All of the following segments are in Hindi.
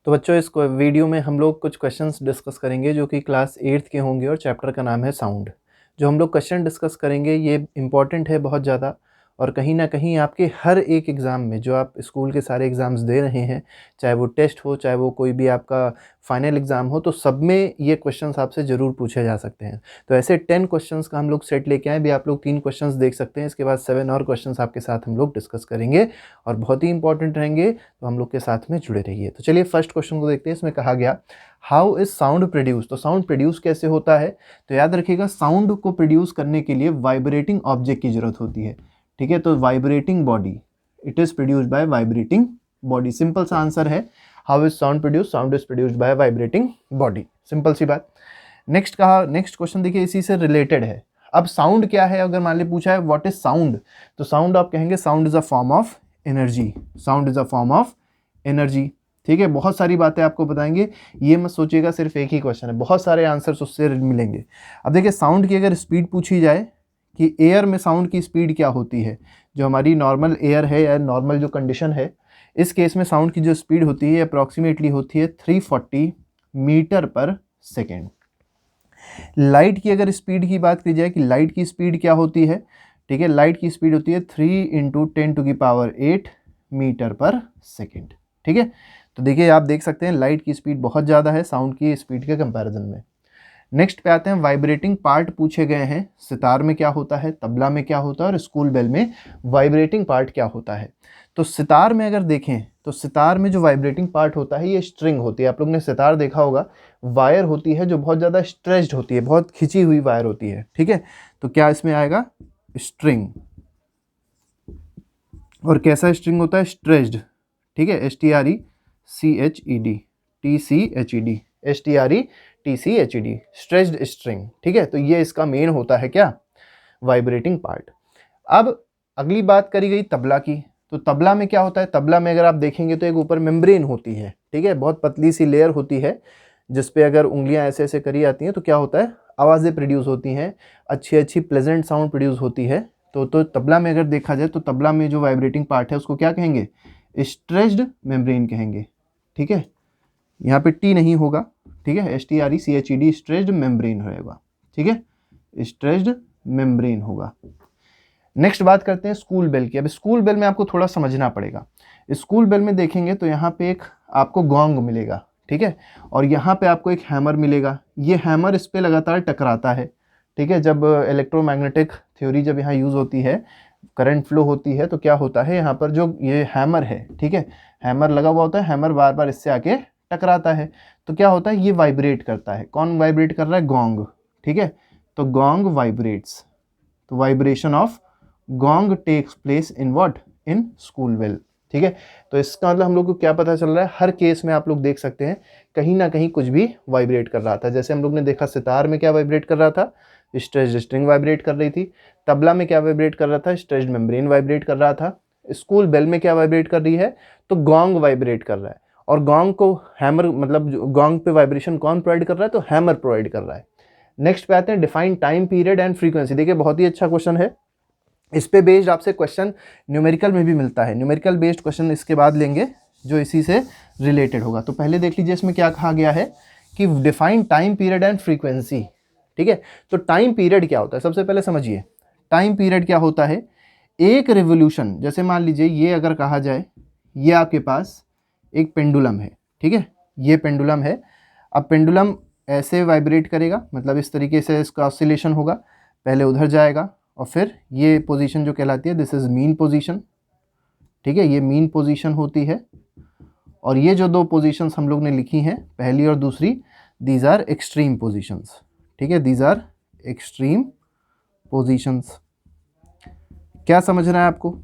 तो बच्चों इस वीडियो में हम लोग कुछ क्वेश्चंस डिस्कस करेंगे जो कि क्लास 8th के होंगे और चैप्टर का नाम है साउंड। जो हम लोग क्वेश्चन डिस्कस करेंगे ये इम्पॉर्टेंट है बहुत ज़्यादा, और कहीं ना कहीं आपके हर एक एग्ज़ाम में जो आप स्कूल के सारे एग्ज़ाम्स दे रहे हैं, चाहे वो टेस्ट हो चाहे वो कोई भी आपका फाइनल एग्ज़ाम हो, तो सब में ये क्वेश्चंस आपसे ज़रूर पूछे जा सकते हैं। तो ऐसे 10 क्वेश्चंस का हम लोग सेट लेके आए भी, आप लोग 3 क्वेश्चंस देख सकते हैं, इसके बाद 7 और क्वेश्चंस आपके साथ हम लोग डिस्कस करेंगे और बहुत ही इंपॉर्टेंट रहेंगे, तो हम लोग के साथ में जुड़े रहिए। तो चलिए फर्स्ट क्वेश्चन को देखते हैं। इसमें कहा गया हाउ इज साउंड प्रोड्यूस। तो साउंड प्रोड्यूस कैसे होता है, तो याद रखिएगा साउंड को प्रोड्यूस करने के लिए वाइब्रेटिंग ऑब्जेक्ट की जरूरत होती है। ठीक है, तो vibrating body, it is produced by vibrating body. Simple सा आंसर है, how is sound produce, sound is produced by vibrating body. Simple सी बात। नेक्स्ट कहा, नेक्स्ट क्वेश्चन देखिए इसी से रिलेटेड है। अब साउंड क्या है, अगर मान ली पूछा है व्हाट इज साउंड, तो साउंड आप कहेंगे sound is a form of energy. Sound is a form of energy. ठीक है, बहुत सारी बातें आपको बताएंगे, ये मत सोचिएगा सिर्फ एक ही क्वेश्चन है, बहुत सारे आंसर्स उससे मिलेंगे। अब देखिए साउंड की अगर स्पीड पूछी जाए कि एयर में साउंड की स्पीड क्या होती है, जो हमारी नॉर्मल एयर है या नॉर्मल जो कंडीशन है, इस केस में साउंड की जो स्पीड होती है अप्रॉक्सीमेटली होती है 340 मीटर पर सेकेंड। लाइट की अगर स्पीड की बात की जाए कि लाइट की स्पीड क्या होती है, ठीक है, लाइट की स्पीड होती है 3 × 10⁸ मीटर पर सेकेंड। ठीक है, तो देखिए आप देख सकते हैं लाइट की स्पीड बहुत ज़्यादा है साउंड की स्पीड के कंपैरिजन में। नेक्स्ट पे आते हैं, वाइब्रेटिंग पार्ट पूछे गए हैं। सितार में क्या होता है, तबला में क्या होता है और स्कूल बेल में वाइब्रेटिंग पार्ट क्या होता है। तो सितार में अगर देखें तो सितार में जो वाइब्रेटिंग पार्ट होता है ये स्ट्रिंग होती है। आप लोग ने सितार देखा होगा, वायर होती है जो बहुत ज़्यादा स्ट्रेच्ड होती है, बहुत खिंची हुई वायर होती है। ठीक है, तो क्या इसमें आएगा, स्ट्रिंग। और कैसा स्ट्रिंग होता है, स्ट्रेच्ड। ठीक है, STRECHED, स्ट्रेच्ड स्ट्रिंग। ठीक है, तो ये इसका मेन होता है क्या, वाइब्रेटिंग पार्ट। अब अगली बात करी गई तबला की, तो तबला में क्या होता है, तबला में अगर आप देखेंगे तो एक ऊपर मेम्ब्रेन होती है। ठीक है, बहुत पतली सी लेयर होती है जिसपे अगर उंगलियां ऐसे ऐसे करी जाती हैं तो क्या होता है, आवाज़ें प्रोड्यूस होती हैं, अच्छी अच्छी प्लेजेंट साउंड प्रोड्यूस होती है। तो तबला में अगर देखा जाए तो तबला में जो वाइब्रेटिंग पार्ट है उसको क्या कहेंगे, स्ट्रेच्ड मेम्ब्रेन कहेंगे। ठीक है, यहाँ पे टी नहीं होगा। ठीक है, STRECHED, स्ट्रेच्ड मेम्ब्रेन रहेगा। ठीक है, स्ट्रेच्ड मेम्ब्रेन होगा। नेक्स्ट बात करते हैं स्कूल बेल की। अब स्कूल बेल में आपको थोड़ा समझना पड़ेगा। स्कूल बेल में देखेंगे तो यहाँ पे एक आपको गोंग मिलेगा। ठीक है, और यहाँ पे आपको एक हैमर मिलेगा। ये हैमर इस पे लगातार टकराता है। ठीक है, जब इलेक्ट्रोमैग्नेटिक थ्योरी जब यहाँ यूज़ होती है, करंट फ्लो होती है, तो क्या होता है यहाँ पर जो ये हैमर है, ठीक है, हैमर लगा हुआ होता है, हैमर बार बार इससे आके टकराता है, तो क्या होता है, ये वाइब्रेट करता है। कौन वाइब्रेट कर रहा है, गोंग। ठीक है, तो गोंग वाइब्रेट्स। तो vibration of gong takes place in what, in school bell. ठीक है, तो इसका मतलब हम लोग को क्या पता चल रहा है, हर केस में आप लोग देख सकते हैं कहीं ना कहीं कुछ भी वाइब्रेट कर रहा था। जैसे हम लोग ने देखा सितार में क्या वाइब्रेट कर रहा था, स्ट्रेच्ड स्ट्रिंग वाइब्रेट कर रही थी। तबला में क्या वाइब्रेट कर रहा था, स्ट्रेच्ड मेम्ब्रेन वाइब्रेट कर रहा था। स्कूल बेल में क्या वाइब्रेट कर रही है, तो गोंग वाइब्रेट कर रहा है। और गोंग को हैमर, मतलब गोंग पे वाइब्रेशन कौन प्रोवाइड कर रहा है, तो हैमर प्रोवाइड कर रहा है। नेक्स्ट पे आते हैं, define time period and frequency. देखिए बहुत ही अच्छा क्वेश्चन है, इस पे बेस्ड आपसे क्वेश्चन न्यूमेरिकल में भी मिलता है। न्यूमेरिकल बेस्ड क्वेश्चन इसके बाद लेंगे जो इसी से रिलेटेड होगा। तो पहले देख लीजिए इसमें क्या कहा गया है कि define time period and frequency. ठीक है, तो टाइम पीरियड क्या होता है, सबसे पहले समझिए टाइम पीरियड क्या होता है। एक रिवोल्यूशन, जैसे मान लीजिए ये अगर कहा जाए, ये आपके पास एक पेंडुलम है। ठीक है, ये पेंडुलम है। अब पेंडुलम ऐसे वाइब्रेट करेगा, मतलब इस तरीके से इसका ऑसिलेशन होगा, पहले उधर जाएगा और फिर ये पोजीशन जो कहलाती है, दिस इज मीन पोजीशन। ठीक है, ये मीन पोजीशन होती है। और ये जो दो पोजीशंस हम लोग ने लिखी हैं, पहली और दूसरी, दीज आर एक्सट्रीम पोजीशंस। ठीक है, दीज आर एक्सट्रीम पोजीशंस। क्या समझना है आपको,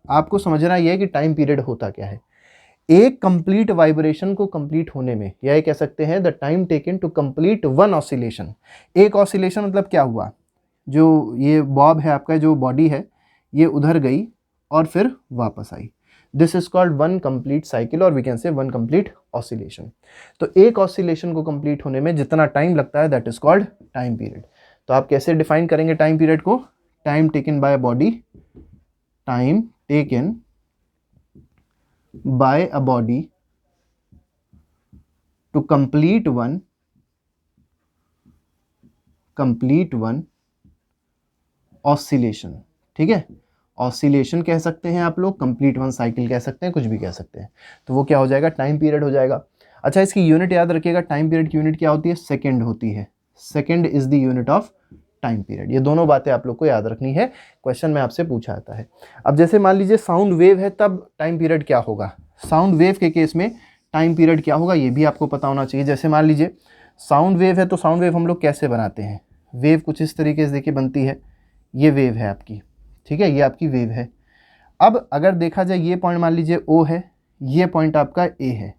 आपको समझना यह है कि टाइम पीरियड होता क्या है। एक कंप्लीट वाइब्रेशन को कंप्लीट होने में, या ये कह सकते हैं the time taken to complete one oscillation. एक ऑसिलेशन मतलब क्या हुआ, जो ये बॉब है आपका, जो बॉडी है, ये उधर गई और फिर वापस आई। This is called one complete cycle, और we can say one complete oscillation. तो एक ऑसिलेशन को कंप्लीट होने में जितना टाइम लगता है, that is called time period. तो आप कैसे डिफाइन करेंगे टाइम पीरियड को, time taken by body, time taken by a body to complete one oscillation. ठीक है, ऑसिलेशन कह सकते हैं आप लोग, कंप्लीट वन साइकिल कह सकते हैं, कुछ भी कह सकते हैं। तो वो क्या हो जाएगा, टाइम पीरियड हो जाएगा। अच्छा, इसकी यूनिट याद रखिएगा, टाइम पीरियड की यूनिट क्या होती है, सेकंड होती है। Second is the unit of time period. ये दोनों बातें आप लोग को याद रखनी है, क्वेश्चन में आपसे पूछा जाता है। अब जैसे मान लीजिए साउंड वेव है, तब टाइम पीरियड क्या होगा, साउंड वेव के केस में टाइम पीरियड क्या होगा, ये भी आपको पता होना चाहिए। जैसे मान लीजिए साउंड वेव है, तो साउंड वेव हम लोग कैसे बनाते हैं, वेव कुछ इस तरीके से देखिए बनती है, ये वेव है आपकी, ठीक है, ये आपकी वेव है। अब अगर देखा जाए, ये पॉइंट मान लीजिए O है, ये पॉइंट आपका A है,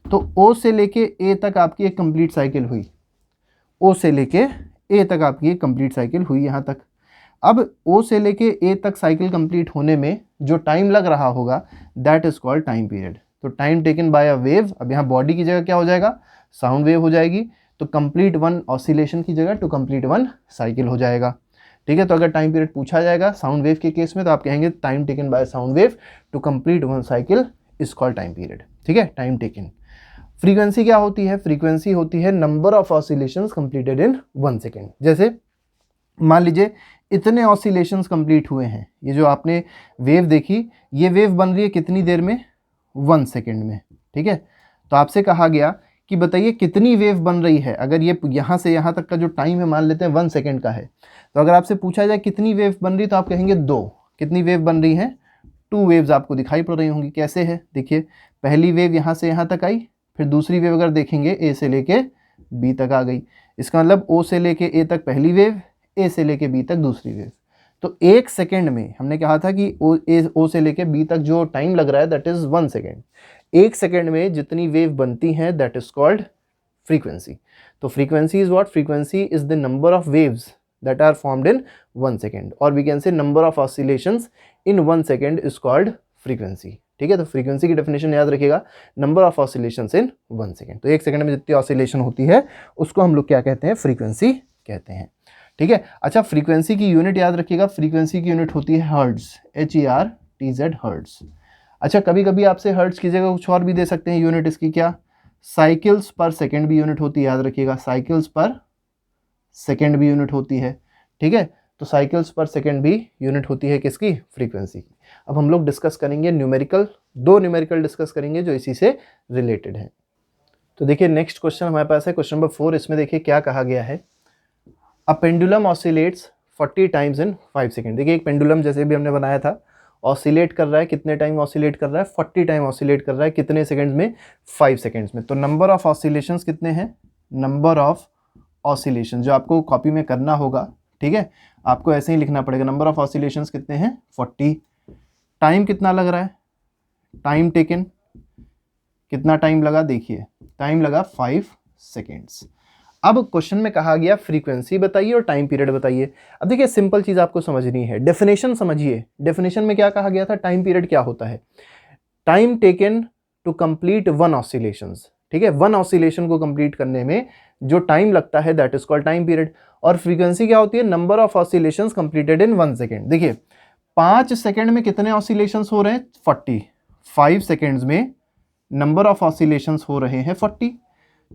तो O से लेके A तक आपकी एक कंप्लीट साइकिल हुई, O से लेके A तक आपकी एक कंप्लीट साइकिल हुई यहाँ तक। अब O से लेके A तक साइकिल कंप्लीट होने में जो टाइम लग रहा होगा, that is called time period. तो time taken by a wave, अब यहाँ बॉडी की जगह क्या हो जाएगा, साउंड वेव हो जाएगी, तो कंप्लीट वन ऑसिलेशन की जगह टू कंप्लीट वन साइकिल हो जाएगा। ठीक है, तो अगर टाइम पीरियड पूछा जाएगा साउंड वेव के केस में, तो आप कहेंगे time taken by sound wave to complete one cycle is called time period. ठीक है, टाइम टेकन। फ्रीक्वेंसी क्या होती है, फ्रीक्वेंसी होती है number of oscillations completed in 1 second. जैसे मान लीजिए इतने ऑसिलेशंस कंप्लीट हुए हैं, ये जो आपने वेव देखी, ये वेव बन रही है कितनी देर में, 1 सेकेंड में। ठीक है, तो आपसे कहा गया कि बताइए कितनी वेव बन रही है। अगर ये यहाँ से यहाँ तक का जो टाइम है मान लेते हैं 1 सेकेंड का है, तो अगर आपसे पूछा जाए कितनी वेव बन रही, तो आप कहेंगे 2। कितनी वेव बन रही है, 2 वेव्स आपको दिखाई पड़ रही होंगी। कैसे है, देखिए पहली वेव यहाँ से यहाँ तक आई, फिर दूसरी वेव अगर देखेंगे A से लेके B तक आ गई। इसका मतलब O से लेके A तक पहली वेव, A से लेके B तक दूसरी वेव। तो 1 सेकेंड में हमने कहा था कि O से लेके B तक जो टाइम लग रहा है दैट इज 1 सेकेंड। 1 सेकेंड में जितनी वेव बनती हैं दैट इज कॉल्ड फ्रीक्वेंसी। तो frequency is what, frequency is the number of waves that are formed in 1 second, or we can say number of oscillations in 1 second is called frequency। ठीक है, तो फ्रीक्वेंसी की डेफिनेशन याद रखिएगा, number of oscillations in 1 second. तो 1 सेकेंड में जितनी ऑसिलेशन होती है उसको हम लोग क्या कहते हैं, फ्रीक्वेंसी कहते हैं। ठीक है, अच्छा फ्रीक्वेंसी की यूनिट याद रखिएगा, फ्रीक्वेंसी की यूनिट होती है हर्ट्ज, HERTZ, हर्ट्ज। अच्छा, कभी कभी आपसे हर्ट्ज की जगह कुछ और भी दे सकते हैं यूनिट, इसकी क्या, साइकिल्स पर सेकेंड भी यूनिट होती है, याद रखिएगा, साइकिल्स पर सेकेंड भी यूनिट होती है। ठीक है, तो साइकिल्स पर सेकेंड भी यूनिट होती है किसकी, फ्रीक्वेंसी की। अब हम लोग डिस्कस करेंगे न्यूमेरिकल, 2 न्यूमेरिकल डिस्कस करेंगे जो इसी से रिलेटेड है। तो देखिए नेक्स्ट क्वेश्चन हमारे पास है क्वेश्चन नंबर 4। इसमें देखिए क्या कहा गया है, a pendulum oscillates 40 times in 5 second. देखिए एक पेंडुलम जैसे भी हमने बनाया था, ऑसिलेट कर रहा है, कितने टाइम ऑसिलेट कर रहा है, 40 टाइम ऑसिलेट कर रहा है, कितने सेकेंड्स में, 5 सेकेंड्स में। तो नंबर ऑफ ऑसिलेशंस कितने हैं, नंबर ऑफ ऑसिलेशन जो आपको कॉपी में करना होगा, ठीक है, आपको ऐसे ही लिखना पड़ेगा, नंबर ऑफ ऑसिलेशंस कितने हैं, 40। टाइम कितना लग रहा है, टाइम टेकन कितना टाइम लगा, देखिए टाइम लगा 5 सेकेंड्स। अब क्वेश्चन में कहा गया फ्रीक्वेंसी बताइए और टाइम पीरियड बताइए। अब देखिए सिंपल चीज आपको समझनी है, डेफिनेशन समझिए। डेफिनेशन में क्या कहा गया था, टाइम पीरियड क्या होता है, time taken to complete 1 oscillations. ठीक है, 1 ऑसिलेशन को कंप्लीट करने में जो टाइम लगता है that is called time period. और फ्रीक्वेंसी क्या होती है, number of oscillations completed in 1 second. देखिए 5 सेकेंड में कितने ऑसिलेशंस हो रहे हैं, 40। 5 सेकेंड्स में नंबर ऑफ ऑसिलेशंस हो रहे हैं 40।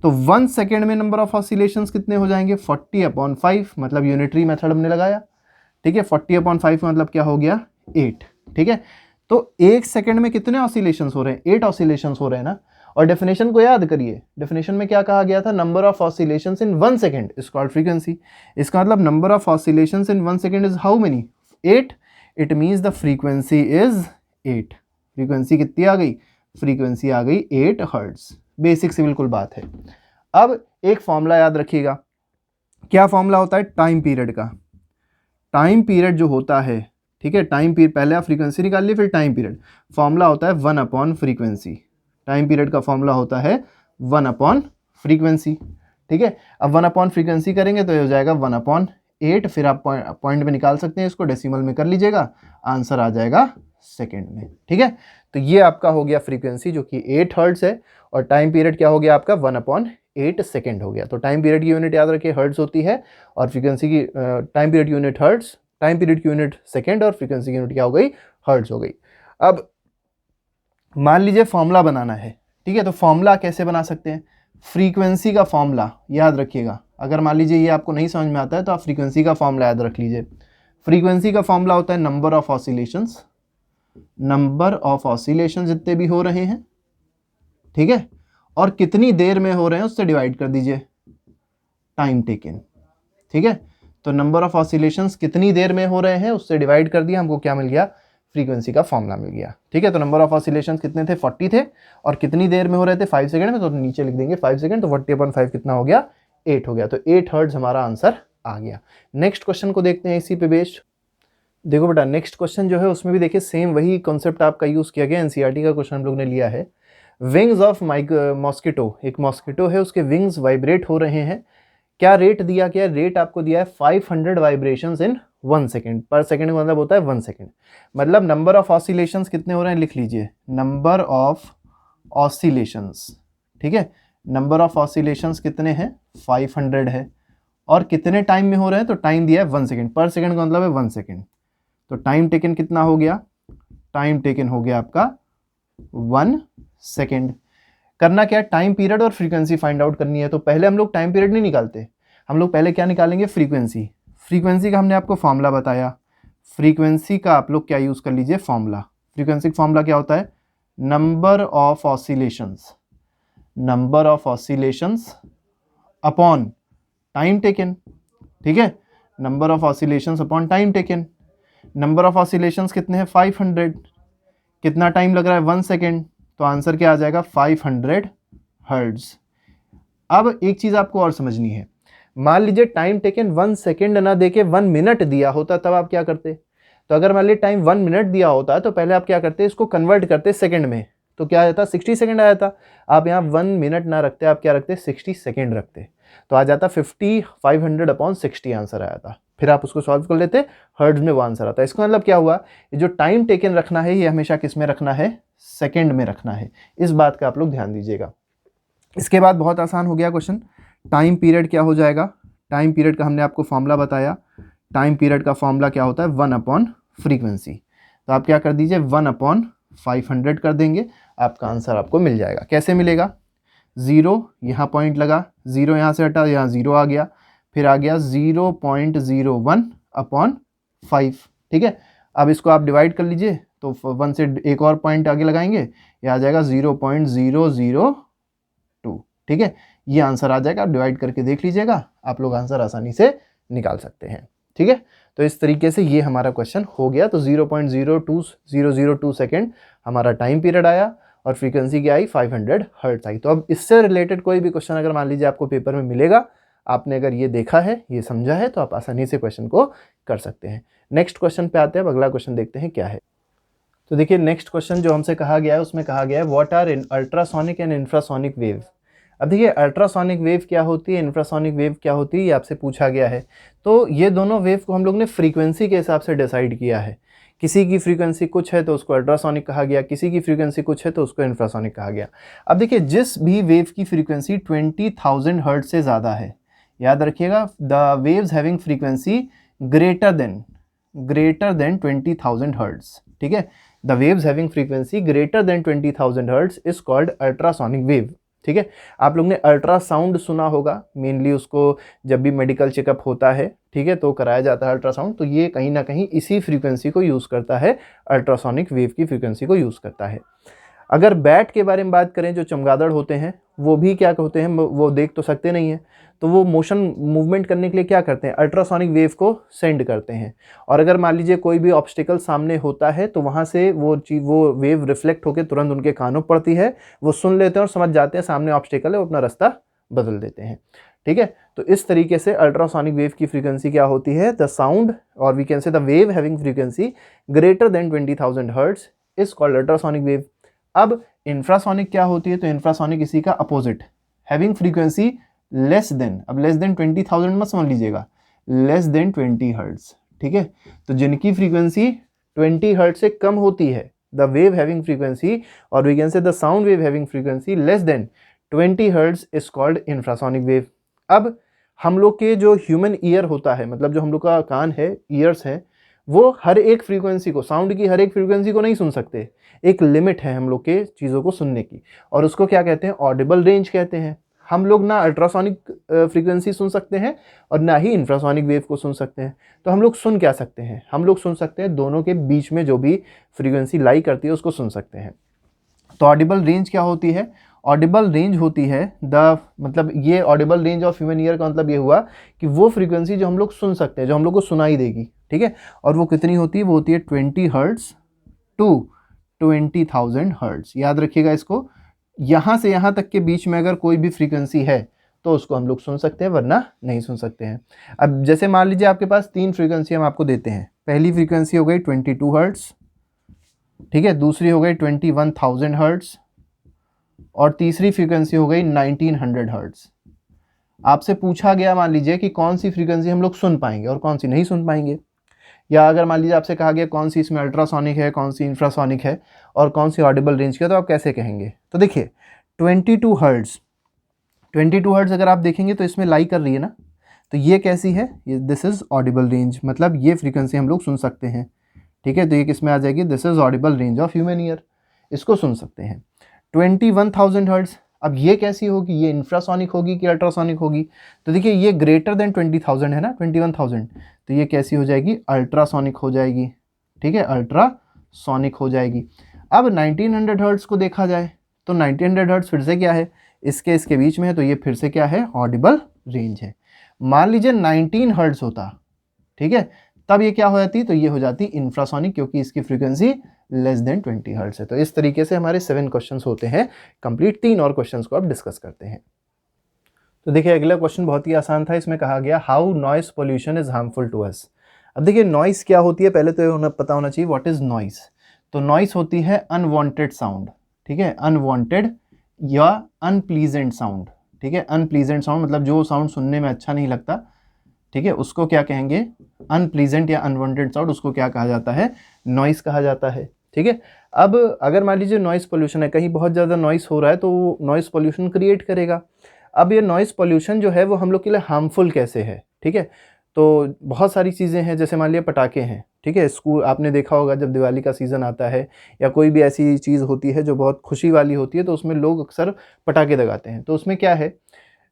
तो 1 सेकेंड में नंबर ऑफ ऑसिलेशंस कितने हो जाएंगे, 40/5, मतलब यूनिटरी मेथड हमने लगाया। ठीक है, 40/5 मतलब क्या हो गया, 8। ठीक है, तो 1 सेकेंड में कितने ऑसिलेशंस हो रहे हैं, 8 ऑसिलेशंस हो रहे हैं ना। और डेफिनेशन को याद करिए, डेफिनेशन में क्या कहा गया था, number of oscillations in 1 second is called frequency. इसका मतलब number of oscillations in 1 second is how many, 8। It means the frequency is 8। Frequency कितनी आ गई, फ्रीक्वेंसी आ गई 8 हर्ट्ज। बेसिक से बिल्कुल बात है। अब एक फॉर्मूला याद रखिएगा, क्या फॉर्मूला होता है टाइम पीरियड का। टाइम पीरियड जो होता है, ठीक है, टाइम पीरियड, पहले आप फ्रीक्वेंसी निकाल लिए फिर टाइम पीरियड। फॉर्मूला होता है 1/फ्रीक्वेंसी। टाइम पीरियड का फॉर्मूला होता है 1/फ्रीक्वेंसी। ठीक है, अब 1/फ्रीक्वेंसी करेंगे तो ये हो जाएगा 1/8। फिर आप पॉइंट में निकाल सकते हैं, इसको डेसिमल में कर लीजिएगा, आंसर आ जाएगा सेकेंड में। ठीक है, तो ये आपका हो गया फ्रीक्वेंसी जो कि 8 हर्ट्ज है, और टाइम पीरियड क्या हो गया आपका, 1/8 सेकेंड हो गया। तो टाइम पीरियड की यूनिट याद रखिए हर्ट्ज होती है, और फ्रीक्वेंसी की टाइम पीरियड की यूनिट हर्ट्ज, टाइम पीरियड की यूनिट सेकेंड, और फ्रीक्वेंसी की यूनिट क्या हो गई, हर्ट्ज हो गई। अब मान लीजिए फॉर्मूला बनाना है, ठीक है, तो फॉर्मूला कैसे बना सकते हैं, फ्रीक्वेंसी का फॉर्मूला याद रखिएगा। अगर मान लीजिए ये आपको नहीं समझ में आता है तो आप फ्रीक्वेंसी का फॉर्मूला याद रख लीजिए। फ्रीक्वेंसी का फॉर्मूला होता है number of oscillations, number of oscillations जितने भी हो रहे हैं, ठीक है, और कितनी देर में हो रहे हैं उससे डिवाइड कर दीजिए टाइम टेकन, ठीक है। तो नंबर ऑफ ऑसिलेशंस कितनी देर में हो रहे हैं उससे डिवाइड कर दिया, हमको क्या मिल गया, फ्रीक्वेंसी का फॉर्मूला मिल गया, ठीक है। तो नंबर ऑफ ऑसिलेशंस कितने थे, 40 थे, और कितनी देर में हो रहे थे, 5 सेकंड में, तो नीचे लिख देंगे 5 सेकंड, तो 40/5 कितना हो गया, 8 हो गया। तो 8 हर्ट्ज हमारा आंसर आ गया। नेक्स्ट क्वेश्चन को देखते हैं इसी पे बेस्ड। देखो बेटा नेक्स्ट क्वेश्चन जो है उसमें भी देखिए सेम वही कॉन्सेप्ट आपका यूज़ किया गया, एनसीईआरटी का क्वेश्चन हम लोग ने लिया है। विंग्स ऑफ मॉस्किटो, एक मॉस्किटो है उसके विंग्स वाइब्रेट हो रहे हैं, क्या रेट दिया गया, रेट आपको दिया है 500 वाइब्रेशंस इन 1 सेकेंड, पर सेकेंड का मतलब होता है 1 सेकेंड, मतलब नंबर ऑफ ऑसिलेशंस कितने हो रहे हैं, लिख लीजिए नंबर ऑफ ऑसिलेशंस, ठीक है। नंबर ऑफ ऑसिलेशंस कितने हैं, 500 है, और कितने टाइम में हो रहे हैं, तो टाइम दिया है 1 सेकेंड, पर सेकेंड का मतलब है 1 सेकेंड, तो टाइम टेकन कितना हो गया, टाइम टेकन हो गया आपका 1 सेकेंड। करना क्या है, टाइम पीरियड और फ्रीक्वेंसी फाइंड आउट करनी है। तो पहले हम लोग टाइम पीरियड नहीं निकालते, हम लोग पहले क्या निकालेंगे, फ्रीक्वेंसी। फ्रीक्वेंसी का हमने आपको फॉर्मूला बताया, फ्रीक्वेंसी का आप लोग क्या यूज़ कर लीजिए, फॉर्मूला। फ्रीक्वेंसी का फॉर्मूला क्या होता है, number of oscillations, number of oscillations upon time taken, ठीक है, number of oscillations upon time taken. Number of oscillations कितने हैं, 500, कितना टाइम लग रहा है, 1 सेकेंड, तो आंसर क्या आ जाएगा, 500 हर्ट्ज। अब एक चीज़ आपको और समझनी है, मान लीजिए टाइम टेकन 1 सेकेंड ना देके 1 मिनट दिया होता, तब आप क्या करते, तो अगर मान लीजिए टाइम 1 मिनट दिया होता तो पहले आप क्या करते, इसको कन्वर्ट करते सेकेंड में, तो क्या आ जाता, 60 सेकेंड आ जाता। आप यहाँ 1 मिनट ना रखते, आप क्या रखते, 60 सेकेंड रखते, तो आ जाता 500/60 आंसर आया था। फिर आप उसको सॉल्व कर लेते, हर्ट्ज में वो आंसर आता है। इसका मतलब क्या हुआ, ये जो टाइम टेकन रखना है ये हमेशा किस में रखना है, सेकेंड में रखना है। इस बात का आप लोग ध्यान दीजिएगा। इसके बाद बहुत आसान हो गया क्वेश्चन, टाइम पीरियड क्या हो जाएगा, टाइम पीरियड का हमने आपको फॉर्मूला बताया, टाइम पीरियड का फॉर्मूला क्या होता है, 1/फ्रीक्वेंसी। तो आप क्या कर दीजिए, 1/500 कर देंगे, आपका आंसर आपको मिल जाएगा। कैसे मिलेगा, 0 यहाँ पॉइंट लगा, 0 यहाँ से हटा, यहाँ 0 आ गया, फिर आ गया 0.01/5, ठीक है। अब इसको आप डिवाइड कर लीजिए, तो 1 से एक और पॉइंट आगे लगाएंगे, ये आ जाएगा 0.002, ठीक है। ये आंसर आ जाएगा, आप डिवाइड करके देख लीजिएगा, आप लोग आंसर आसानी से निकाल सकते हैं, ठीक है। तो इस तरीके से ये हमारा क्वेश्चन हो गया। तो 0.02002 सेकेंड हमारा टाइम पीरियड आया, और फ्रीक्वेंसी क्या आई, 500 हर्ट्ज आई। तो अब इससे रिलेटेड कोई भी क्वेश्चन अगर मान लीजिए आपको पेपर में मिलेगा, आपने अगर ये देखा है, ये समझा है, तो आप आसानी से क्वेश्चन को कर सकते हैं। नेक्स्ट क्वेश्चन पे आते हैं, अब अगला क्वेश्चन देखते हैं क्या है। तो देखिए नेक्स्ट क्वेश्चन जो हमसे कहा गया है उसमें कहा गया है what are ultrasonic and infrasonic wave. अब देखिए अल्ट्रासोनिक वेव क्या होती है, इंफ्रासोनिक वेव क्या होती है, ये आपसे पूछा गया है। तो ये दोनों वेव को हम लोग ने फ्रीक्वेंसी के हिसाब से डिसाइड किया है। किसी की फ्रीक्वेंसी कुछ है तो उसको अल्ट्रासोनिक कहा गया, किसी की फ्रीक्वेंसी कुछ है तो उसको इंफ्रासोनिक कहा गया। अब देखिए जिस भी वेव की फ्रीक्वेंसी 20,000 हर्ट्ज से ज़्यादा है, याद रखिएगा, the waves having frequency greater than 20,000 hertz, ठीक है। The waves having frequency greater than 20,000 hertz is called ultrasonic wave, ठीक है। आप लोग ने अल्ट्रासाउंड सुना होगा, मेनली उसको जब भी मेडिकल चेकअप होता है, ठीक है, तो कराया जाता है अल्ट्रासाउंड, तो ये कहीं ना कहीं इसी फ्रीक्वेंसी को यूज़ करता है, अल्ट्रासोनिक वेव की फ्रीक्वेंसी को यूज़ करता है। अगर बैट के बारे में बात करें, जो चमगादड़ होते हैं वो भी क्या होते हैं, वो देख तो सकते नहीं हैं, तो वो मोशन मूवमेंट करने के लिए क्या करते हैं, अल्ट्रासोनिक वेव को सेंड करते हैं। और अगर मान लीजिए कोई भी ऑब्स्टिकल सामने होता है तो वहाँ से वो वेव रिफ्लेक्ट होकर तुरंत उनके कानों पर पड़ती है, वो सुन लेते हैं और समझ जाते हैं सामने ऑब्स्टिकल है, वो अपना रास्ता बदल देते हैं, ठीक है। तो इस तरीके से अल्ट्रासोनिक वेव की फ्रीक्वेंसी क्या होती है, द साउंड और we can say the wave having frequency greater than 20,000 hertz is called ultrasonic wave. अब इंफ्रासोनिक क्या होती है, तो इंफ्रासोनिक इसी का opposite, having frequency less than, अब लेस देन 20,000 मत समझ लीजिएगा, लेस देन 20 हर्ट्ज, ठीक है। तो जिनकी फ्रीक्वेंसी 20 हर्ट्ज से कम होती है, द वेव हैविंग फ्रीक्वेंसी और we can say the sound wave having frequency less than 20 hertz is called infrasonic wave. अब हम लोग के जो ह्यूमन ईयर होता है, मतलब जो हम लोग का कान है, ईयर्स हैं, वो हर एक फ्रीक्वेंसी को, साउंड की हर एक फ्रीक्वेंसी को नहीं सुन सकते, एक लिमिट है हम लोग के चीज़ों को सुनने की, और उसको क्या कहते हैं, ऑडिबल रेंज कहते हैं। हम लोग ना अल्ट्रासोनिक फ्रीक्वेंसी सुन सकते हैं और ना ही इंफ्रासोनिक वेव को सुन सकते हैं। तो हम लोग सुन क्या सकते हैं, हम लोग सुन सकते हैं दोनों के बीच में जो भी फ्रीक्वेंसी लाई करती है उसको सुन सकते हैं। तो ऑडिबल रेंज क्या होती है, ऑडिबल रेंज होती है मतलब ये Audible range of human ear का मतलब ये हुआ कि वो फ्रीक्वेंसी जो हम लोग सुन सकते हैं, जो हम लोग को सुनाई देगी, ठीक है। और वो कितनी होती है, वो होती है 20 हर्ट्ज टू 20,000 हर्ट्ज। याद रखिएगा इसको, यहाँ से यहाँ तक के बीच में अगर कोई भी फ्रीक्वेंसी है तो उसको हम लोग सुन सकते हैं, वरना नहीं सुन सकते हैं। अब जैसे मान लीजिए आपके पास 3 फ्रीक्वेंसी हम आपको देते हैं। पहली फ्रीक्वेंसी हो गई 22 हर्ट्ज, ठीक है, दूसरी हो गई 21,000 हर्ट्ज और तीसरी फ्रीक्वेंसी हो गई 1900 हर्ट्ज। आपसे पूछा गया मान लीजिए कि कौन सी फ्रीक्वेंसी हम लोग सुन पाएंगे और कौन सी नहीं सुन पाएंगे, या अगर मान लीजिए आपसे कहा गया कौन सी इसमें अल्ट्रासोनिक है, कौन सी इंफ्रासोनिक है और कौन सी ऑडिबल रेंज की है, तो आप कैसे कहेंगे। तो देखिए 22 हर्ट्ज अगर आप देखेंगे तो इसमें लाई कर रही है ना, तो ये कैसी है, ये दिस इज़ ऑडिबल रेंज, मतलब ये फ्रीक्वेंसी हम लोग सुन सकते हैं, ठीक है। तो ये किस में आ जाएगी, this is Audible range of human ear, इसको सुन सकते हैं। 21,000 हर्ट्ज, अब ये कैसी होगी, ये इंफ्रासोनिक होगी कि अल्ट्रासोनिक होगी। तो देखिए ये ग्रेटर देन 20,000 है ना, 21,000, तो ये कैसी हो जाएगी, अल्ट्रासोनिक हो जाएगी, ठीक है, अल्ट्रासोनिक हो जाएगी। अब 1900 हर्ट्ज को देखा जाए तो 1900 हर्ट्ज फिर से क्या है, इसके बीच में है, तो ये फिर से क्या है, ऑडिबल रेंज है। मान लीजिए 19 हर्ट्ज होता, ठीक है, तब ये क्या हो जाती, तो ये हो जाती इंफ्रासोनिक, क्योंकि इसकी फ्रीक्वेंसी लेस देन 20 हर्ट्ज है। तो इस तरीके से हमारे 7 क्वेश्चंस होते हैं कंप्लीट। 3 और क्वेश्चंस को अब डिस्कस करते हैं। तो देखिए अगला क्वेश्चन बहुत ही आसान था, इसमें कहा गया how noise pollution is harmful to us. अब देखिए नॉइस क्या होती है, पहले तो उन्हें पता होना चाहिए व्हाट इज नॉइस। तो नॉइस होती है अनवांटेड साउंड, ठीक है, अनवांटेड या अनप्लीजेंट साउंड, ठीक है, अनप्लीजेंट साउंड मतलब जो साउंड सुनने में अच्छा नहीं लगता, ठीक है, उसको क्या कहेंगे, अनप्लीजेंट या अनवांटेड साउंड, उसको क्या कहा जाता है, नॉइस कहा जाता है, ठीक है। अब अगर मान लीजिए नॉइस पोल्यूशन है, कहीं बहुत ज़्यादा नॉइस हो रहा है तो वो नॉइस पोल्यूशन क्रिएट करेगा। अब ये नॉइस पोल्यूशन जो है वो हम लोग के लिए हार्मफुल कैसे है, ठीक है। तो बहुत सारी चीज़ें हैं, जैसे मान लिया पटाखे हैं, ठीक है, स्कूल आपने देखा होगा जब दिवाली का सीज़न आता है या कोई भी ऐसी चीज़ होती है जो बहुत खुशी वाली होती है, तो उसमें लोग अक्सर पटाखे दगाते हैं। तो उसमें क्या है,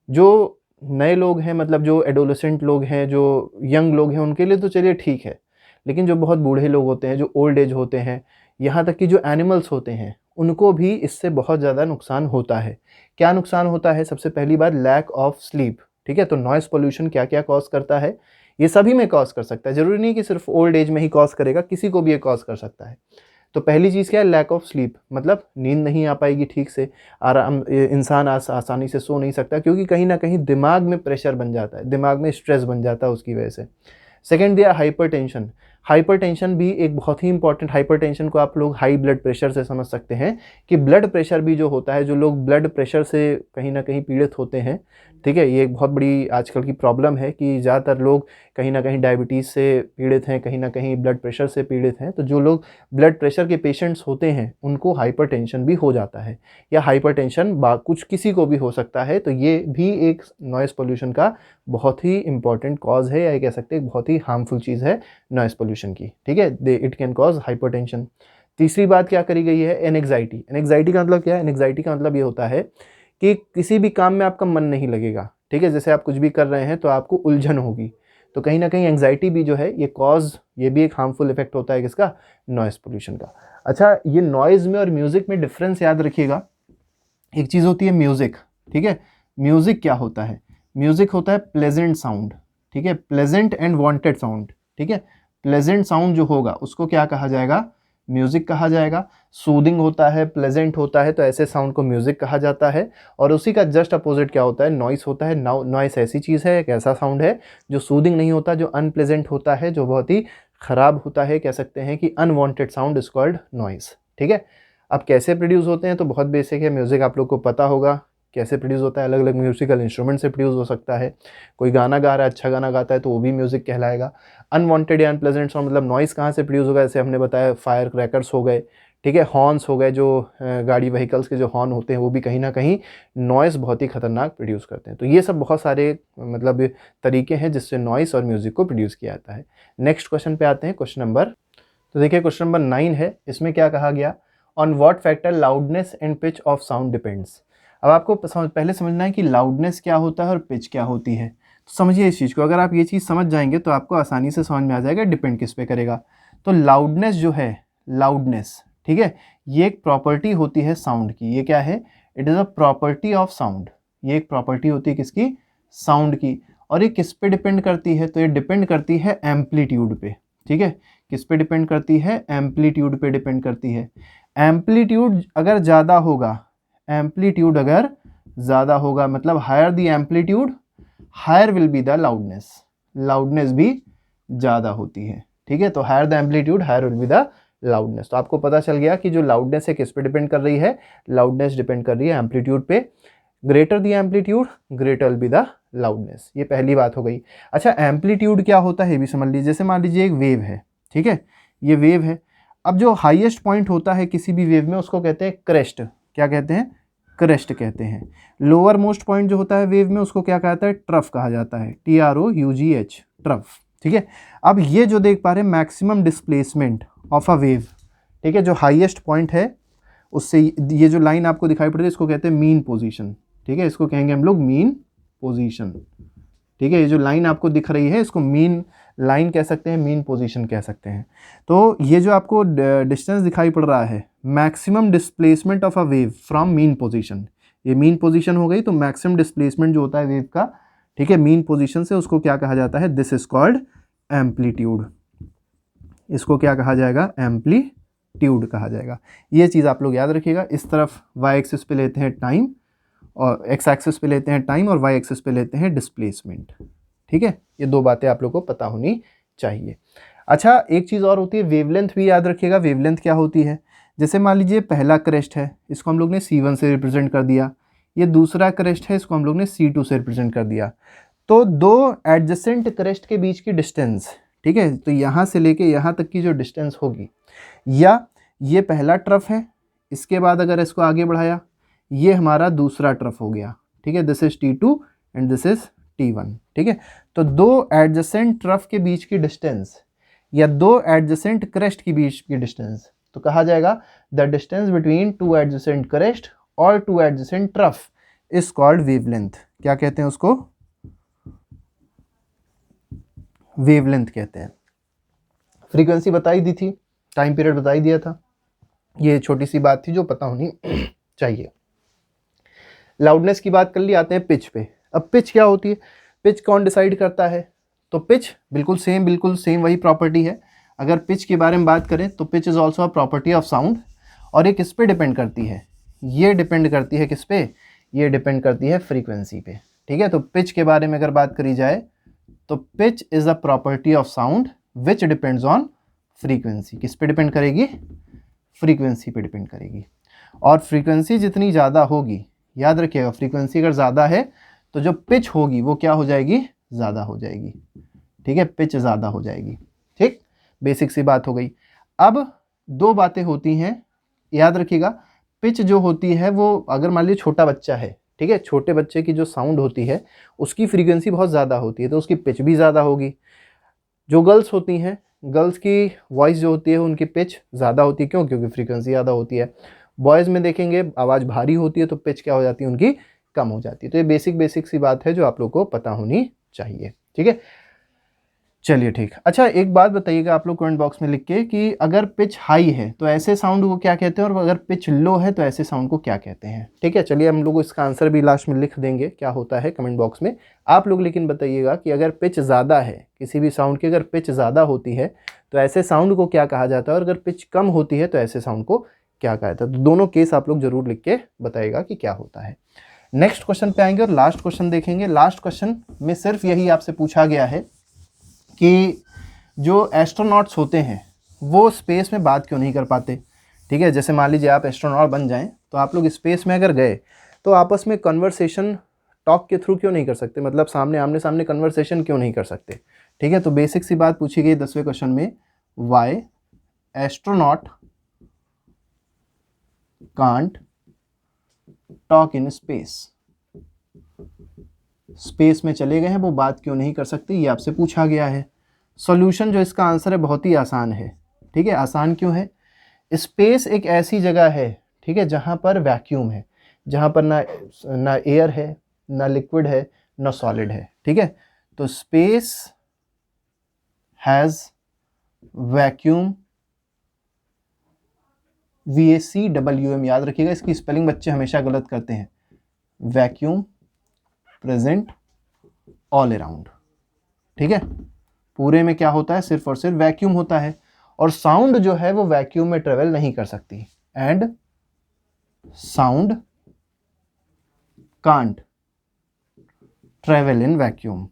जो नए लोग हैं, मतलब जो एडोलेसेंट लोग हैं, जो यंग लोग हैं, उनके लिए तो चलिए ठीक है, लेकिन जो बहुत बूढ़े लोग होते हैं, जो ओल्ड एज होते हैं, यहाँ तक कि जो एनिमल्स होते हैं, उनको भी इससे बहुत ज़्यादा नुकसान होता है। क्या नुकसान होता है, सबसे पहली बात लैक ऑफ स्लीप, ठीक है। तो नॉइस पोल्यूशन क्या क्या कॉज करता है, ये सभी में कॉज कर सकता है, ज़रूरी नहीं कि सिर्फ ओल्ड एज में ही कॉज करेगा, किसी को भी ये कॉज कर सकता है। तो पहली चीज़ क्या है, लैक ऑफ स्लीप, मतलब नींद नहीं आ पाएगी ठीक से, आराम, इंसान आसानी से सो नहीं सकता, क्योंकि कहीं ना कहीं दिमाग में प्रेशर बन जाता है, दिमाग में स्ट्रेस बन जाता है उसकी वजह से। सेकेंड दिया हाइपरटेंशन। हाइपरटेंशन भी एक बहुत ही इंपॉर्टेंट, हाइपरटेंशन को आप लोग हाई ब्लड प्रेशर से समझ सकते हैं कि ब्लड प्रेशर भी जो होता है, जो लोग ब्लड प्रेशर से कहीं ना कहीं पीड़ित होते हैं, ठीक है, ये एक बहुत बड़ी आजकल की प्रॉब्लम है कि ज़्यादातर लोग कहीं ना कहीं डायबिटीज़ से पीड़ित हैं, कहीं ना कहीं ब्लड प्रेशर से पीड़ित हैं। तो जो लोग ब्लड प्रेशर के पेशेंट्स होते हैं उनको हाइपरटेंशन भी हो जाता है, या हाइपरटेंशन कुछ किसी को भी हो सकता है। तो ये भी एक नॉइस पोल्यूशन का बहुत ही इंपॉर्टेंट कॉज है, या ये कह सकते हैं बहुत ही हार्मफुल चीज़ है नॉइस पोल्यूशन की, ठीक है, इट कैन कॉज हाइपरटेंशन। तीसरी बात क्या करी गई है, एनएग्जाइटी। एनएग्जाइटी का मतलब क्या है, एनएग्जाइटी का मतलब ये होता है कि किसी भी काम में आपका मन नहीं लगेगा, ठीक है, जैसे आप कुछ भी कर रहे हैं तो आपको उलझन होगी। तो कहीं ना कहीं एंग्जाइटी भी जो है ये भी एक हार्मफुल इफेक्ट होता है किसका, नॉइस पोल्यूशन का। अच्छा, ये नॉइज़ में और म्यूज़िक में डिफरेंस याद रखिएगा। एक चीज़ होती है म्यूज़िक, ठीक है, म्यूज़िक क्या होता है, म्यूज़िक होता है प्लेजेंट साउंड, ठीक है, प्लेजेंट एंड वांटेड साउंड, ठीक है। प्लेजेंट साउंड जो होगा उसको क्या कहा जाएगा, म्यूज़िक कहा जाएगा। सूदिंग होता है, प्लेजेंट होता है, तो ऐसे साउंड को म्यूज़िक कहा जाता है। और उसी का जस्ट अपोजिट क्या होता है, नॉइस होता है। नॉइस ऐसी चीज़ है, एक ऐसा साउंड है जो सूदिंग नहीं होता, जो अनप्लेजेंट होता है, जो बहुत ही ख़राब होता है, कह सकते हैं कि unwanted sound is called noise, ठीक है। अब कैसे प्रोड्यूस होते हैं, तो बहुत बेसिक है, म्यूज़िक आप लोग को पता होगा कैसे प्रोड्यूस होता है, अलग अलग म्यूजिकल इंस्ट्रूमेंट से प्रोड्यूस हो सकता है। कोई गाना गा रहा है, अच्छा गाना गाता है, तो वो भी म्यूज़िक कहलाएगा। अनवांटेड या अनप्लेजेंट साउंड मतलब नॉइस कहाँ से प्रोड्यूस होगा, जैसे हमने बताया फायर क्रैकर्स हो गए, ठीक है, हॉर्न्स हो गए, जो गाड़ी व्हीकल्स के जो हॉर्न होते हैं वो भी कहीं ना कहीं नॉइस बहुत ही खतरनाक प्रोड्यूस करते हैं। तो ये सब बहुत सारे मतलब तरीके हैं जिससे नॉइस और म्यूज़िक को प्रोड्यूस किया जाता है। नेक्स्ट क्वेश्चन पे आते हैं, क्वेश्चन नंबर, तो देखिए क्वेश्चन नंबर 9 है। इसमें क्या कहा गया, on what factor loudness and pitch of sound depends. अब आपको पहले समझना है कि लाउडनेस क्या होता है और पिच क्या होती है। तो समझिए इस चीज़ को, अगर आप ये चीज़ समझ जाएंगे तो आपको आसानी से समझ में आ जाएगा डिपेंड किस पे करेगा। तो लाउडनेस जो है, लाउडनेस, ठीक है, ये एक प्रॉपर्टी होती है साउंड की। ये क्या है? It is a property of sound. ये एक प्रॉपर्टी होती है किसकी? साउंड की। और ये किस पे डिपेंड करती है? तो ये डिपेंड करती है एम्पलीट्यूड पे। ठीक है, किस पे डिपेंड करती है? एम्पलीट्यूड पे डिपेंड करती है। एम्पलीट्यूड अगर ज़्यादा होगा, एम्पलीट्यूड अगर ज़्यादा होगा मतलब higher the amplitude higher will be the loudness. Loudness भी ज़्यादा होती है। ठीक है, तो higher the amplitude higher will be the loudness. तो आपको पता चल गया कि जो लाउडनेस है किस पे डिपेंड कर रही है? लाउडनेस डिपेंड कर रही है एम्पलीट्यूड पे। Greater the amplitude greater will be the loudness. ये पहली बात हो गई। अच्छा, एम्पलीट्यूड क्या होता है ये भी समझ लीजिए। जैसे मान लीजिए एक वेव है, ठीक है, ये वेव है। अब जो हाईएस्ट पॉइंट होता है किसी भी वेव में उसको कहते हैं क्रेस्ट। क्या कहते हैं? क्रेस्ट कहते हैं। लोअर मोस्ट पॉइंट जो होता है वेव में उसको क्या कहता है? ट्रफ कहा जाता है। TROUGH, trough. ठीक है, अब ये जो देख पा रहे हैं maximum displacement of a wave, ठीक है, जो हाईएस्ट पॉइंट है उससे ये जो लाइन आपको दिखाई पड़ रही है इसको कहते हैं मीन पोजीशन। ठीक है, इसको कहेंगे हम लोग मीन पोजीशन। ठीक है, ये जो लाइन आपको दिख रही है इसको मीन लाइन कह सकते हैं, मीन पोजीशन कह सकते हैं। तो ये जो आपको डिस्टेंस दिखाई पड़ रहा है, maximum displacement of a wave from mean position, ये मीन पोजीशन हो गई। तो मैक्सिमम डिस्प्लेसमेंट जो होता है वेव का, ठीक है, मीन पोजीशन से, उसको क्या कहा जाता है? This is called amplitude. इसको क्या कहा जाएगा? एम्पलीट्यूड कहा जाएगा। ये चीज़ आप लोग याद रखिएगा। इस तरफ वाई एक्सिस पे लेते हैं टाइम, और एक्स एक्सिस पे लेते हैं टाइम, और वाई एक्सिस पे लेते हैं डिस्प्लेसमेंट। ठीक है, ये दो बातें आप लोग को पता होनी चाहिए। अच्छा, एक चीज़ और होती है, वेवलेंथ भी याद रखिएगा। वेवलेंथ क्या होती है? जैसे मान लीजिए पहला क्रेस्ट है, इसको हम लोग ने C1 से रिप्रेजेंट कर दिया। ये दूसरा क्रेस्ट है, इसको हम लोग ने C2 से रिप्रेजेंट कर दिया। तो दो एडजेसेंट क्रेस्ट के बीच की डिस्टेंस, ठीक है, तो यहाँ से लेके यहाँ तक की जो डिस्टेंस होगी, या ये पहला ट्रफ है, इसके बाद अगर इसको आगे बढ़ाया, ये हमारा दूसरा ट्रफ हो गया। ठीक है, this is T2 and this is T1। ठीक है, तो दो एडजेसेंट ट्रफ के बीच की डिस्टेंस या दो एडजेसेंट क्रेस्ट के बीच की डिस्टेंस, तो कहा जाएगा the distance between two adjacent crest और two adjacent trough is called wavelength. क्या कहते हैं उसको? वेवलेंथ कहते हैं। फ्रीक्वेंसी बताई दी थी, टाइम पीरियड बताई दिया था। ये छोटी सी बात थी जो पता होनी चाहिए। लाउडनेस की बात कर ली, आते हैं पिच पे। अब पिच क्या होती है? पिच कौन डिसाइड करता है? तो पिच बिल्कुल सेम वही प्रॉपर्टी है। अगर पिच के बारे में बात करें तो pitch is also a property of sound. और ये किस पे डिपेंड करती है? ये डिपेंड करती है किस पे? ये डिपेंड करती है फ्रीक्वेंसी पे। ठीक है, तो पिच के बारे में अगर बात करी जाए तो pitch is a property of sound which depends on frequency. किस पे डिपेंड करेगी? फ्रीक्वेंसी पे डिपेंड करेगी। और फ्रीक्वेंसी जितनी ज़्यादा होगी, याद रखिएगा, फ्रीक्वेंसी अगर ज़्यादा है तो जो पिच होगी वो क्या हो जाएगी? ज़्यादा हो जाएगी। ठीक है, पिच ज़्यादा हो जाएगी। ठीक, बेसिक सी बात हो गई। अब दो बातें होती हैं, याद रखिएगा। पिच जो होती है वो, अगर मान लीजिए छोटा बच्चा है, ठीक है, छोटे बच्चे की जो साउंड होती है उसकी फ्रीक्वेंसी बहुत ज़्यादा होती है तो उसकी पिच भी ज़्यादा होगी। जो गर्ल्स होती हैं, गर्ल्स की वॉइस जो होती है उनकी पिच ज़्यादा होती है। क्यों? क्योंकि फ्रीक्वेंसी ज़्यादा होती है। बॉयज़ में देखेंगे आवाज़ भारी होती है तो पिच क्या हो जाती है उनकी? कम हो जाती है। तो ये बेसिक सी बात है जो आप लोग को पता होनी चाहिए। ठीक है, चलिए ठीक। अच्छा, एक बात बताइएगा आप लोग कमेंट बॉक्स में लिख के कि अगर पिच हाई है तो ऐसे साउंड को क्या कहते हैं, और अगर पिच लो है तो ऐसे साउंड को क्या कहते हैं। ठीक है, चलिए हम लोग इसका आंसर भी लास्ट में लिख देंगे क्या होता है कमेंट बॉक्स में। आप लोग लेकिन बताइएगा कि अगर पिच ज़्यादा है, किसी भी साउंड की अगर पिच ज़्यादा होती है तो ऐसे साउंड को क्या कहा जाता है, और अगर पिच कम होती है तो ऐसे साउंड को क्या कहा जाता है। तो दोनों केस आप लोग जरूर लिख के बताइएगा कि क्या होता है। नेक्स्ट क्वेश्चन पे आएंगे और लास्ट क्वेश्चन देखेंगे। लास्ट क्वेश्चन में सिर्फ यही आपसे पूछा गया है कि जो एस्ट्रोनॉट्स होते हैं वो स्पेस में बात क्यों नहीं कर पाते। ठीक है, जैसे मान लीजिए आप एस्ट्रोनॉट बन जाएं तो आप लोग स्पेस में अगर गए तो आपस में कन्वर्सेशन टॉक के थ्रू क्यों नहीं कर सकते, मतलब सामने आमने सामने कन्वर्सेशन क्यों नहीं कर सकते। ठीक है, तो बेसिक सी बात पूछी गई 10वें क्वेश्चन में, why astronaut can't talk in space. Space में चले गए हैं, वो बात क्यों नहीं कर सकते, ये आपसे पूछा गया है। सॉल्यूशन जो इसका आंसर है बहुत ही आसान है। ठीक है, आसान क्यों है? स्पेस एक ऐसी जगह है, ठीक है, जहां पर वैक्यूम है। जहाँ पर ना एयर है, ना लिक्विड है, ना सॉलिड है, ठीक है। तो स्पेस हैज़ वैक्यूम, VACWM, याद रखिएगा, इसकी स्पेलिंग बच्चे हमेशा गलत करते हैं। वैक्यूम प्रेजेंट ऑल अराउंड, ठीक है। पूरे में क्या होता है, सिर्फ और सिर्फ वैक्यूम होता है, और साउंड जो है वो वैक्यूम में ट्रेवल नहीं कर सकती, and sound can't travel in vacuum.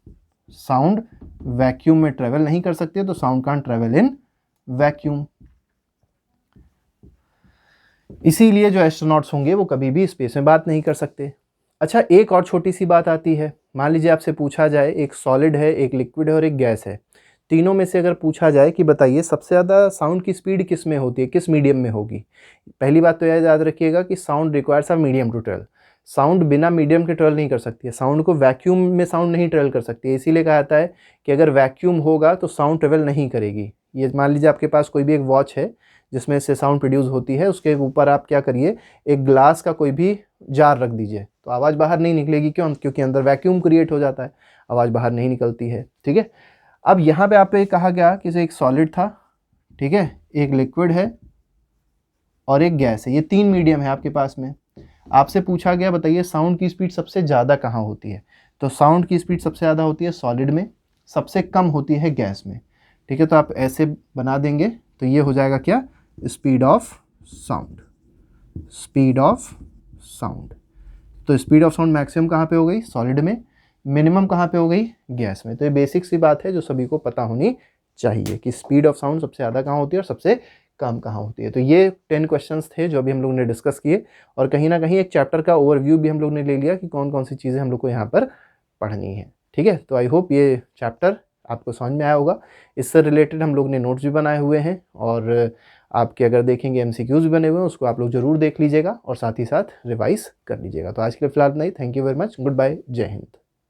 Sound vacuum में ट्रेवल नहीं कर सकती है, तो sound can't travel in vacuum. इसीलिए जो एस्ट्रोनॉट्स होंगे वो कभी भी स्पेस में बात नहीं कर सकते। अच्छा, एक और छोटी सी बात आती है, मान लीजिए आपसे पूछा जाए एक सॉलिड है, एक लिक्विड है और एक गैस है, तीनों में से अगर पूछा जाए कि बताइए सबसे ज़्यादा साउंड की स्पीड किस में होती है, किस मीडियम में होगी। पहली बात तो यह याद रखिएगा कि sound requires a medium to travel. Sound बिना मीडियम के ट्रेवल नहीं कर सकती है, साउंड को वैक्यूम में साउंड नहीं ट्रेवल कर सकती है, इसीलिए कहा जाता है कि अगर वैक्यूम होगा तो साउंड ट्रेवल नहीं करेगी। ये मान लीजिए आपके पास कोई भी एक वॉच है जिसमें से साउंड प्रोड्यूस होती है, उसके ऊपर आप क्या करिए, एक ग्लास का कोई भी जार रख दीजिए, तो आवाज़ बाहर नहीं निकलेगी। क्यों? क्योंकि अंदर वैक्यूम क्रिएट हो जाता है, आवाज़ बाहर नहीं निकलती है, ठीक है। अब यहाँ पे आप पे कहा गया कि एक सॉलिड था, ठीक है, एक लिक्विड है और एक गैस है, ये तीन मीडियम है आपके पास में। आपसे पूछा गया बताइए साउंड की स्पीड सबसे ज़्यादा कहाँ होती है, तो साउंड की स्पीड सबसे ज़्यादा होती है सॉलिड में, सबसे कम होती है गैस में, ठीक है। तो आप ऐसे बना देंगे तो ये हो जाएगा क्या, speed of sound. Speed of sound, तो स्पीड ऑफ साउंड मैक्सिमम कहाँ पे हो गई, सॉलिड में, मिनिमम कहाँ पे हो गई, गैस में। तो ये बेसिक सी बात है जो सभी को पता होनी चाहिए कि स्पीड ऑफ साउंड सबसे ज़्यादा कहाँ होती है और सबसे कम कहाँ होती है। तो ये 10 क्वेश्चंस थे जो अभी हम लोग ने डिस्कस किए, और कहीं ना कहीं एक चैप्टर का ओवरव्यू भी हम लोग ने ले लिया कि कौन कौन सी चीज़ें हम लोग को यहाँ पर पढ़नी है, ठीक है। तो आई होप ये चैप्टर आपको समझ में आया होगा। इससे रिलेटेड हम लोग ने नोट्स भी बनाए हुए हैं, और आपके अगर देखेंगे MCQs भी बने हुए हैं, उसको आप लोग ज़रूर देख लीजिएगा और साथ ही साथ रिवाइज कर लीजिएगा। तो आज के लिए फिलहाल नहीं, thank you very much, goodbye, जय हिंद।